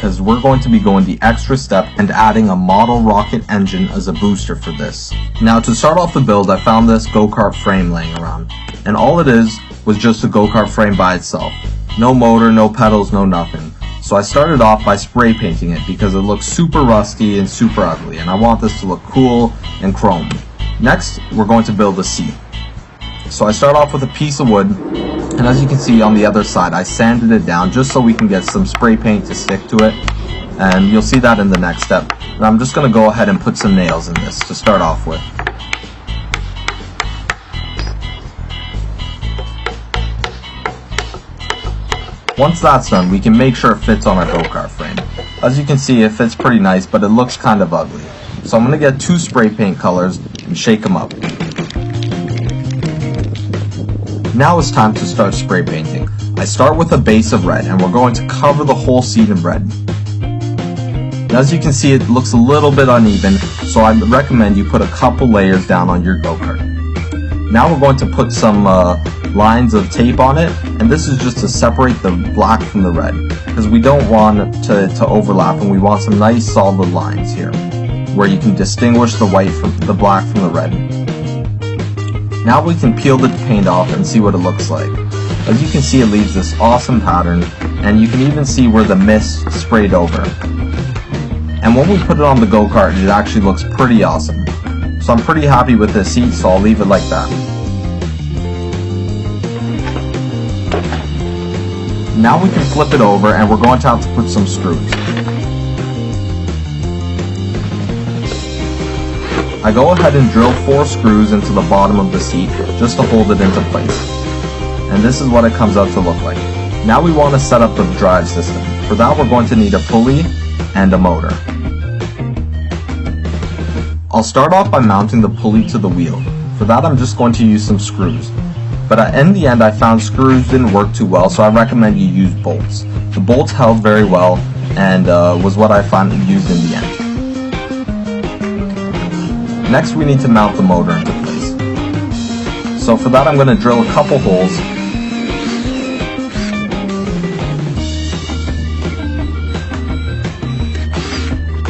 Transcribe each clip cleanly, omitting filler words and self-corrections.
because we're going to be going the extra step and adding a model rocket engine as a booster for this. Now to start off the build, I found this go-kart frame laying around, and all it is was just a go-kart frame by itself. No motor, no pedals, no nothing. So I started off by spray painting it because it looks super rusty and super ugly, and I want this to look cool and chromed. Next, we're going to build a seat. So I start off with a piece of wood, and as you can see on the other side, I sanded it down just so we can get some spray paint to stick to it, and you'll see that in the next step. And I'm just going to go ahead and put some nails in this to start off with. Once that's done, we can make sure it fits on our go-kart frame. As you can see, it fits pretty nice, but it looks kind of ugly. So I'm going to get 2 spray paint colors and shake them up. Now it's time to start spray painting. I start with a base of red, and we're going to cover the whole seat in red. And as you can see, it looks a little bit uneven, so I recommend you put a couple layers down on your go-kart. Now we're going to put some lines of tape on it, and this is just to separate the black from the red, because we don't want it to overlap, and we want some nice solid lines here, where you can distinguish the white from the black from the red. Now we can peel the paint off and see what it looks like. As you can see, it leaves this awesome pattern, and you can even see where the mist sprayed over. And when we put it on the go-kart, it actually looks pretty awesome. So I'm pretty happy with this seat, so I'll leave it like that. Now we can flip it over, and we're going to have to put some screws. I go ahead and drill 4 screws into the bottom of the seat just to hold it into place. And this is what it comes out to look like. Now we want to set up the drive system. For that, we're going to need a pulley and a motor. I'll start off by mounting the pulley to the wheel. For that, I'm just going to use some screws. But in the end, I found screws didn't work too well, so I recommend you use bolts. The bolts held very well and was what I found used in the end. Next, we need to mount the motor into place. So for that, I'm going to drill a couple holes.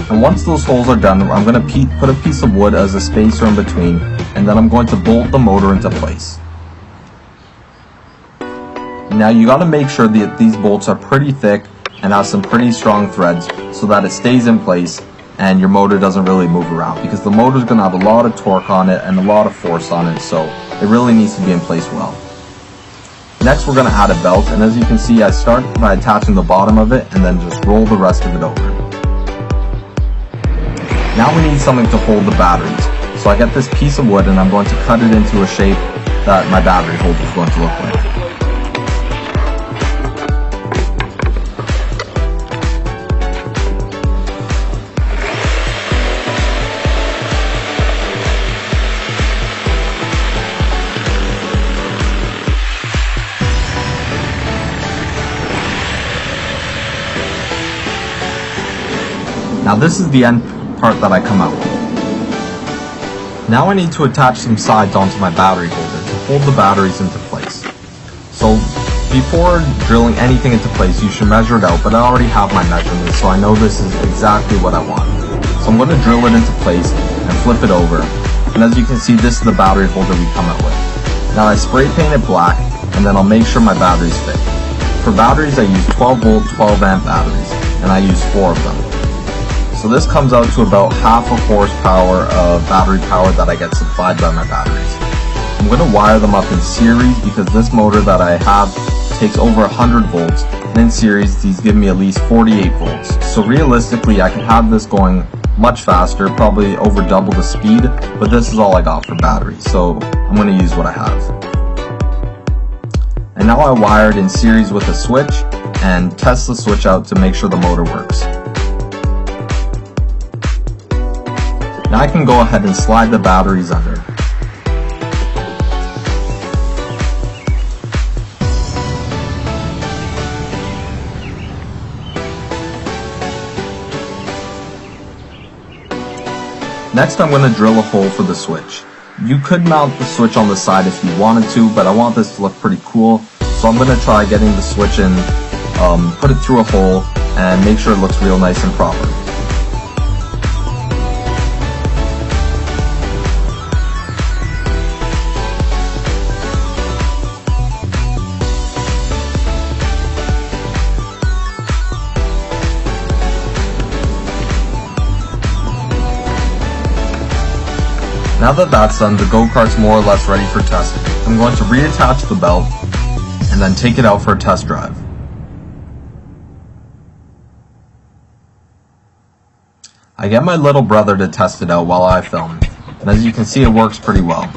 And once those holes are done, I'm going to put a piece of wood as a spacer in between, and then I'm going to bolt the motor into place. Now you got to make sure that these bolts are pretty thick and have some pretty strong threads so that it stays in place and your motor doesn't really move around, because the motor is going to have a lot of torque on it and a lot of force on it, so it really needs to be in place well. Next, we're going to add a belt, and as you can see, I start by attaching the bottom of it and then just roll the rest of it over. Now we need something to hold the batteries, so I get this piece of wood and I'm going to cut it into a shape that my battery holder is going to look like. Now this is the end part that I come out with. Now I need to attach some sides onto my battery holder to hold the batteries into place. So before drilling anything into place, you should measure it out, but I already have my measurements, so I know this is exactly what I want. So I'm going to drill it into place and flip it over. And as you can see, this is the battery holder we come out with. Now I spray paint it black, and then I'll make sure my batteries fit. For batteries, I use 12 volt, 12 amp batteries, and I use 4 of them. So this comes out to about half a horsepower of battery power that I get supplied by my batteries. I'm going to wire them up in series because this motor that I have takes over 100 volts, and in series these give me at least 48 volts. So realistically I can have this going much faster, probably over double the speed, but this is all I got for batteries, so I'm going to use what I have. And now I wired in series with a switch and test the switch out to make sure the motor works. Now I can go ahead and slide the batteries under. Next, I'm going to drill a hole for the switch. You could mount the switch on the side if you wanted to, but I want this to look pretty cool, so I'm going to try getting the switch in, put it through a hole, and make sure it looks real nice and proper. Now that that's done, the go-kart's more or less ready for testing. I'm going to reattach the belt and then take it out for a test drive. I get my little brother to test it out while I film, and as you can see, it works pretty well.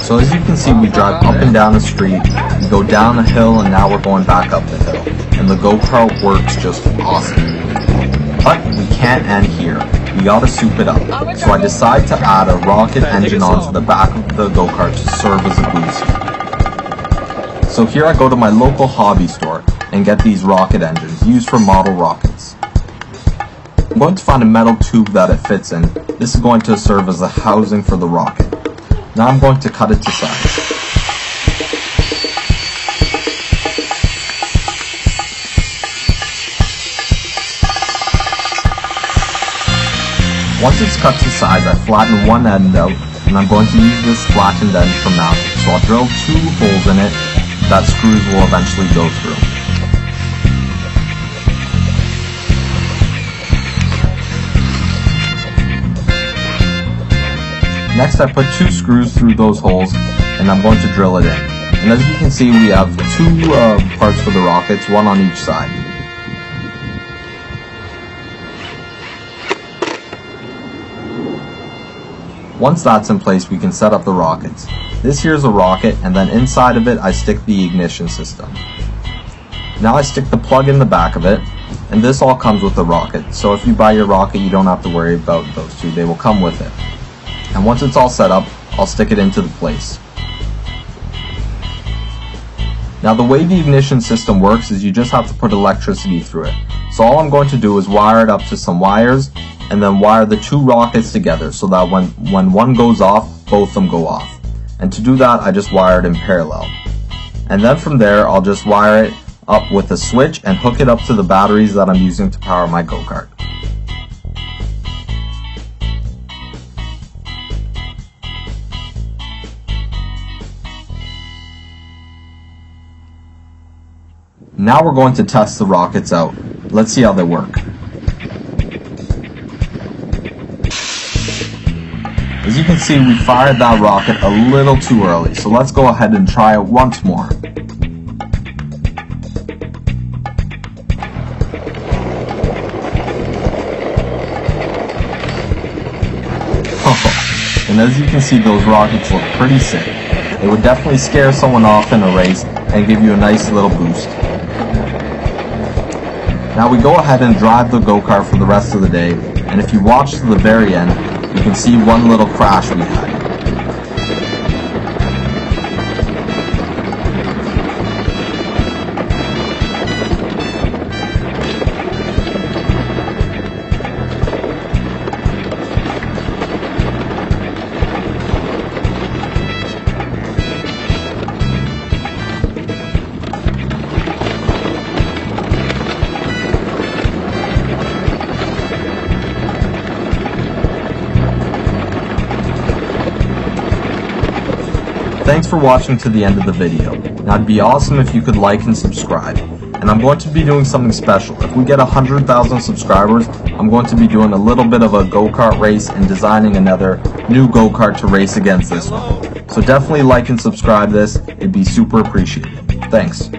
So as you can see, we drive up and down the street, we go down a hill, and now we're going back up the hill. And the go-kart works just awesome. But we can't end here. We gotta soup it up. So I decide to add a rocket engine onto the back of the go-kart to serve as a boost. So here I go to my local hobby store and get these rocket engines, used for model rockets. I'm going to find a metal tube that it fits in. This is going to serve as the housing for the rocket. Now I'm going to cut it to size. Once it's cut to size, I flatten one end out, and I'm going to use this flattened end for mounting. So I'll drill 2 holes in it that screws will eventually go through. Next, I put 2 screws through those holes, and I'm going to drill it in. And as you can see, we have 2 parts for the rockets, one on each side. Once that's in place, we can set up the rockets. This here is a rocket, and then inside of it, I stick the ignition system. Now I stick the plug in the back of it, and this all comes with the rocket. So if you buy your rocket, you don't have to worry about those 2, they will come with it. And once it's all set up, I'll stick it into the place. Now the way the ignition system works is you just have to put electricity through it. So all I'm going to do is wire it up to some wires, and then wire the 2 rockets together so that when one goes off, both of them go off. And to do that, I just wire it in parallel. And then from there, I'll just wire it up with a switch and hook it up to the batteries that I'm using to power my go-kart. Now we're going to test the rockets out. Let's see how they work. As you can see, we fired that rocket a little too early, so let's go ahead and try it once more. And as you can see, those rockets look pretty sick. They would definitely scare someone off in a race and give you a nice little boost. Now we go ahead and drive the go-kart for the rest of the day, and if you watch to the very end, you can see one little crash we had. Thanks for watching to the end of the video. Now it'd be awesome if you could like and subscribe. And I'm going to be doing something special. If we get 100,000 subscribers, I'm going to be doing a little bit of a go-kart race and designing another new go-kart to race against this one. So definitely like and subscribe this. It'd be super appreciated. Thanks.